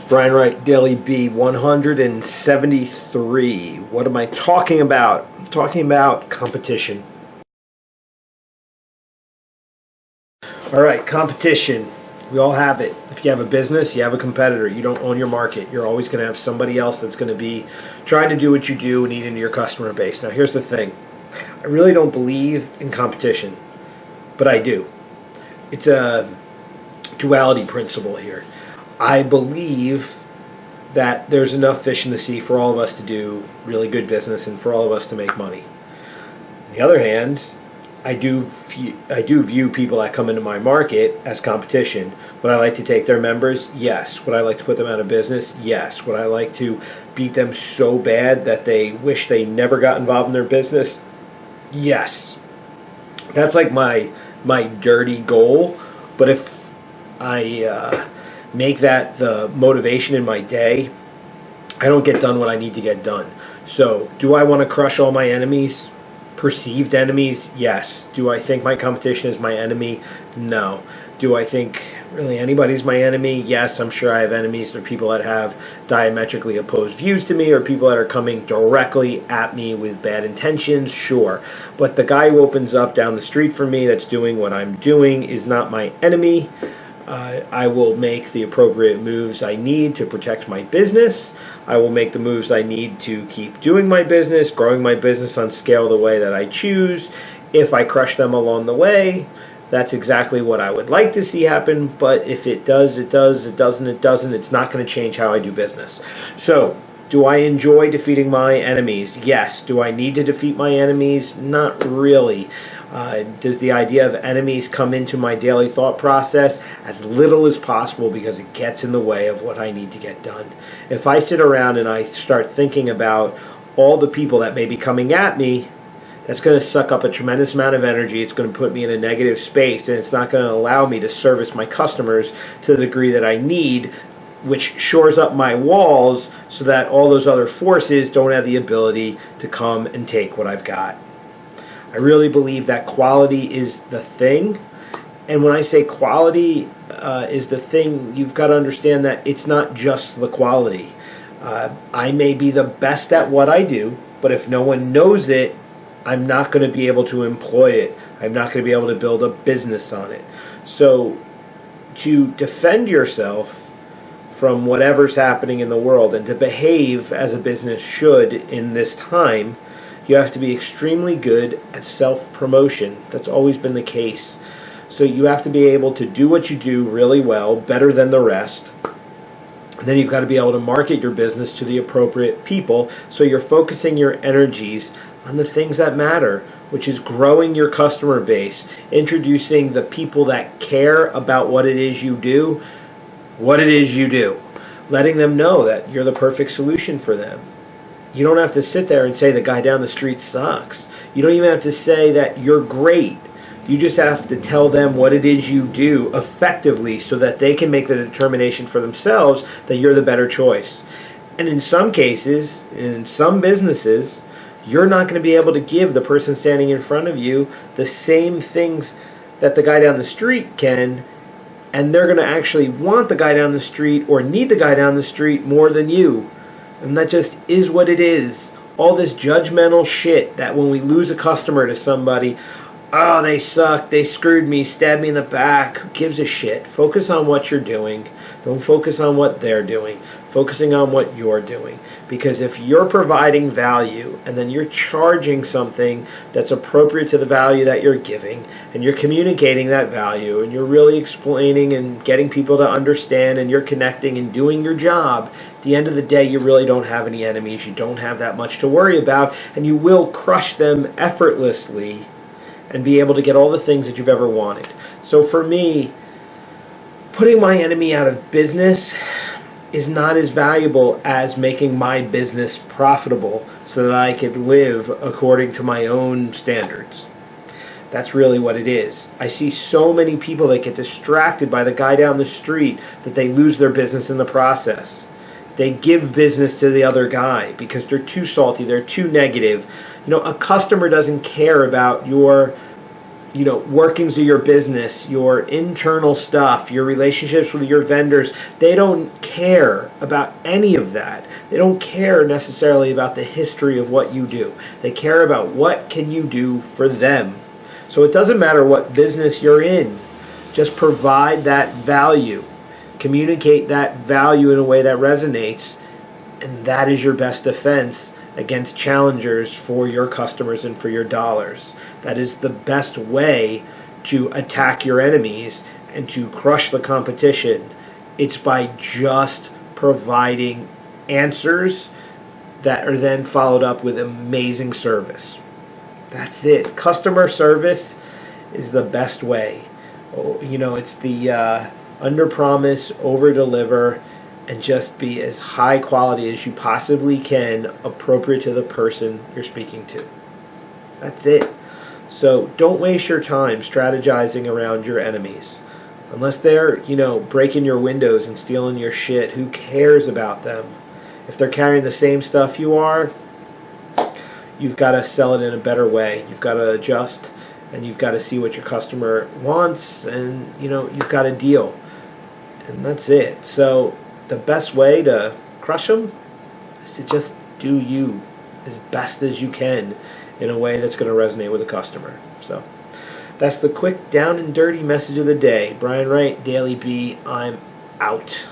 Brian Wright, Daily B 173. What am I talking about? I'm talking about competition. All right, competition. We all have it. If you have a business, you have a competitor. You don't own your market. You're always going to have somebody else that's going to be trying to do what you do and eat into your customer base. Now, here's the thing. I really don't believe in competition, but I do. It's a duality principle here. I believe that there's enough fish in the sea for all of us to do really good business and for all of us to make money. On the other hand, I do view people that come into my market as competition. Would I like to take their members? Yes. Would I like to put them out of business? Yes. Would I like to beat them so bad that they wish they never got involved in their business? Yes. That's like my dirty goal. But if I make that the motivation in my day, I don't get done what I need to get done. So, do I want to crush all my enemies? Perceived enemies? Yes. Do I think my competition is my enemy? No. Do I think really anybody's my enemy? Yes, I'm sure I have enemies. There are people that have diametrically opposed views to me, or people that are coming directly at me with bad intentions, sure. But the guy who opens up down the street from me that's doing what I'm doing is not my enemy. I will make the appropriate moves I need to protect my business. I will make the moves I need to keep doing my business, growing my business on scale the way that I choose. If I crush them along the way, that's exactly what I would like to see happen. But if it does, it does. It doesn't, it doesn't. It's not going to change how I do business. So, do I enjoy defeating my enemies? Yes. Do I need to defeat my enemies? Not really. Does the idea of enemies come into my daily thought process? As little as possible, because it gets in the way of what I need to get done. If I sit around and I start thinking about all the people that may be coming at me, that's going to suck up a tremendous amount of energy. It's going to put me in a negative space, and it's not going to allow me to service my customers to the degree that I need, which shores up my walls so that all those other forces don't have the ability to come and take what I've got. I really believe that quality is the thing. And when I say quality is the thing, you've got to understand that it's not just the quality. I may be the best at what I do, but if no one knows it, I'm not going to be able to employ it. I'm not going to be able to build a business on it. So to defend yourself from whatever's happening in the world and to behave as a business should in this time, you have to be extremely good at self-promotion. That's always been the case. So you have to be able to do what you do really well, better than the rest. And then you've got to be able to market your business to the appropriate people, so you're focusing your energies on the things that matter, which is growing your customer base, introducing the people that care about what it is you do, letting them know that you're the perfect solution for them. You don't have to sit there and say the guy down the street sucks. You don't even have to say that you're great. You just have to tell them what it is you do effectively so that they can make the determination for themselves that you're the better choice. And in some cases, and in some businesses, you're not going to be able to give the person standing in front of you the same things that the guy down the street can, and they're going to actually want the guy down the street or need the guy down the street more than you. And that just is what it is. All this judgmental shit that when we lose a customer to somebody, oh, they suck, they screwed me, stabbed me in the back. Who gives a shit? Focus on what you're doing. Don't focus on what they're doing. Focusing on what you're doing. Because if you're providing value and then you're charging something that's appropriate to the value that you're giving, and you're communicating that value, and you're really explaining and getting people to understand, and you're connecting and doing your job, at the end of the day, you really don't have any enemies. You don't have that much to worry about, and you will crush them effortlessly and be able to get all the things that you've ever wanted. So for me, putting my enemy out of business is not as valuable as making my business profitable so that I can live according to my own standards. That's really what it is. I see so many people that get distracted by the guy down the street that they lose their business in the process. They give business to the other guy because they're too salty, they're too negative. You know, a customer doesn't care about your workings of your business, your internal stuff, your relationships with your vendors. They don't care about any of that. They don't care necessarily about the history of what you do. They care about what can you do for them. So it doesn't matter what business you're in. Just provide that value. Communicate that value in a way that resonates, and that is your best defense against challengers for your customers and for your dollars. That is the best way to attack your enemies and to crush the competition. It's by just providing answers that are then followed up with amazing service. That's it. Customer service is the best way. It's the under promise, over deliver, and just be as high quality as you possibly can, appropriate to the person you're speaking to. That's it. So don't waste your time strategizing around your enemies. Unless they're, breaking your windows and stealing your shit, who cares about them? If they're carrying the same stuff you are, you've got to sell it in a better way. You've got to adjust, and you've got to see what your customer wants, and, you've got to deal. And that's it. So the best way to crush them is to just do you as best as you can in a way that's going to resonate with the customer. So that's the quick down and dirty message of the day. Brian Wright, Daily B, I'm out.